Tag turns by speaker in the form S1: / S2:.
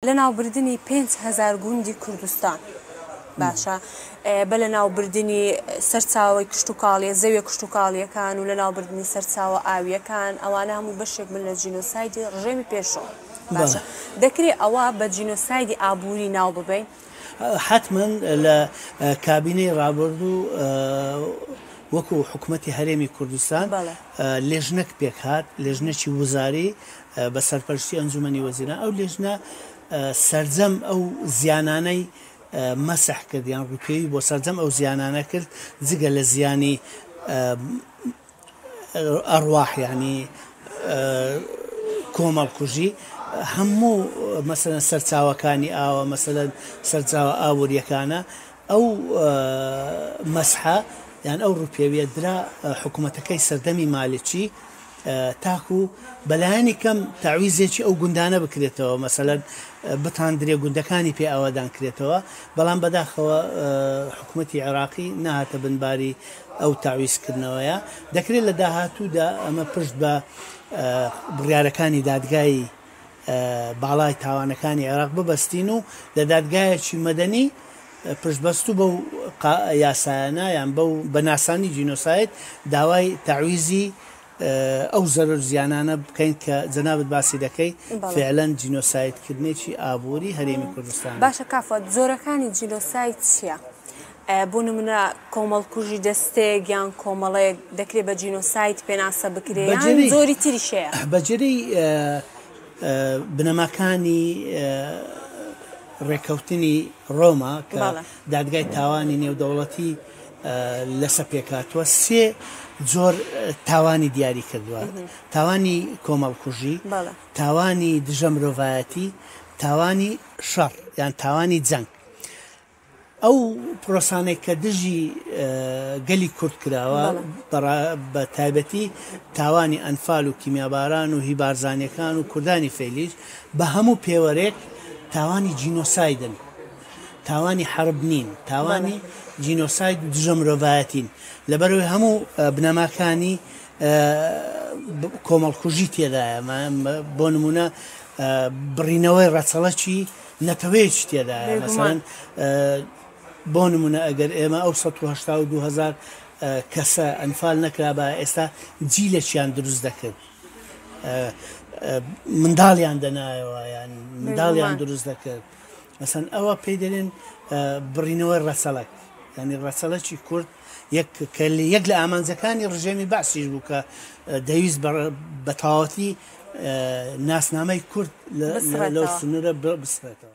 S1: لەناوبردنی 5,000 گوندی کوردستان باشە بە لەناوبردنی سەرچاوەی کشتتوکاڵیە زەویە کشتتوکاڵیەکان و لەناوبردنی سەرچاوە ئاویەکان ئەوانە هەموو بەشێک من لە جینۆسایدی ڕژێمی پێشەوە باشە دەکرێت ئەوە بە جینۆسایدی ئابووری ناو ببین
S2: حتما لە کابینەی ڕابردوو وەکو حکوومەتی هەرێمی کوردستان لێژنەک پێکهات لێژنەی وزاری بە سەرپەرشتی ئەنجومەنی وەزیران ئەو لێژنە سەرجەم ئەو زیانانەی مەسح کردیان ڕووکەوی بۆ سەرجەم ئەو زیانانە کرد جگە لە زیانی ئەڕواح ینی کۆمەڵکوژی هەموو مەسەلەن سەرچاوەکانی ئاوە مەسەلەن سەرچاوە ئاوریەکانە ئەو مەسحە یان ئەو ڕووپێویە درا حکوومەتەکەی سەردەمی مالیکی تاکو بەلایانی کەم تاویزێکی ئەو گوندانە بکرێتەوە مەسەلەن بتاندرێ گوندەکانی پێ ئاوادان کرێتەوە بەڵام بەداخەوە حکوومەتی عێراقی نهاتە بنباری ئەو تاویزکردنەوەیە دەکرێت لە داهاتوودا ئەمە پشت بە بڕیارەکانی دادگای باڵای تاوانەکانی عێراق ببەستین و لە دادگایەکی مەدەنی پشتبەست و بەو یاسایانە یان بەو بەناسانی جینۆساید داوای تاویزی ئەو زەرر زیانانە بکەین کە جەنابەت باسی دەکەی فعلەن جینۆسایدکردنێکی ئابووری هەرێمی کوردستان
S1: باشە کافات زۆرەکانی جینۆساید چییە؟ بۆ نمونە کۆمەڵکوژی دەستێک یان کۆمەڵەیەک دەکرێت بە جینۆساید پێناسە بکرێت یان زۆری تریشەیە
S2: بەجێرەی بنەماکانی ڕێکەوتنی ڕۆما کە دادگای تاوانی نێودەوڵەتی لەسە پێکاتوە سێ زۆر تاوانی دیاری کردووە تاوانی کۆمەڵکوژی تاوانی دژە مرۆڤایەتی تاوانی شەڕ یان تاوانی جەنگ ئەو پرۆسانێک کە دژی گەلی کورد کراوە بە تایبەتی تاوانی ئەنفال و کیمیاباران و هیبارزانیەکان و کوردانی فێلیش بە هەموو پێوەرێک تاوانی جینۆسایدن تاوانی حرب نین تاوانی جینۆساید و دژە مرۆڤایەتین لەبەرەوەی هەموو بنەماکانی کۆمەڵکوژی تێدایە بۆ نمونە بڕینەوەی ڕەچەڵەکی نەتەوەیەکی تێدایە مەسەڵەن بۆ نمونە ئەگەر ئێمە ئەو 182,000 کەسە ئەنفال نەکرابە ئێستا جیلێکیان دروست دەکرد منداڵیان دەنایەوە یان منداڵیان دروست دەکرد مەسەن ئەوە پێی دەڵێن بڕینەوەی ڕەچەڵک ینی ڕەچەڵەکی کورد یەک لە ئامانجەکانی ڕژێمی باسیش بوو کە دەویست بە تەواوەتی ناسنامەی کورد لەو سنوورە بسرێتەوە